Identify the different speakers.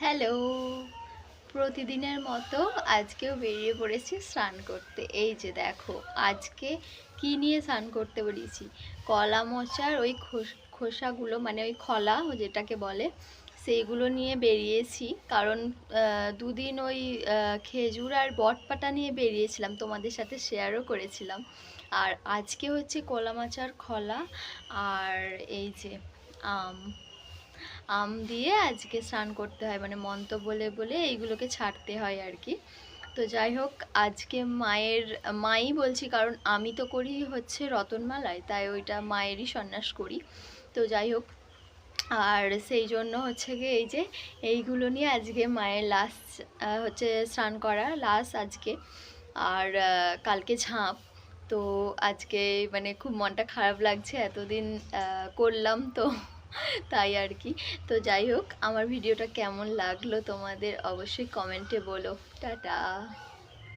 Speaker 1: Hello, প্রতিদিনের মতো আজকেও বেরিয়ে পড়েছি স্নান করতে। এই যে দেখো, আজকে কি নিয়ে স্নান করতে বেরিয়েছি? কলা মোচার ওই খোসাগুলো, মানে ওই খলা যেটাকে বলে, সেইগুলো নিয়ে বেরিয়েছি। কারণ দুদিন ওই খেজুর আর বটপাটা নিয়ে বেরিয়েছিলাম, তোমাদের সাথে শেয়ারও করেছিলাম। আর আজকে হচ্ছে কলা মোচার খলা আর এই যে আম আম দিয়ে আজকে স্নান করতে হয়, মানে মন্ত্র বলে বলে এইগুলোকে ছাড়তে হয় আর কি। তো যাই হোক, আজকে মাই বলছি, কারণ আমি তো করি হচ্ছে রতনমালায়, তাই ওইটা মায়েরই সন্ন্যাস করি। তো যাই হোক, আর সেই জন্য হচ্ছে গিয়ে এই যে এইগুলো নিয়ে আজকে মায়ের লাস্ট হচ্ছে স্নান করা লাস্ট আজকে। আর কালকে ঝাঁপ। তো আজকে মানে খুব মনটা খারাপ লাগছে, এতদিন করলাম তো তাই আর কি। তো যাই হোক, আমার ভিডিওটা কেমন লাগলো তোমাদের অবশ্যই কমেন্টে বলো। টাটা।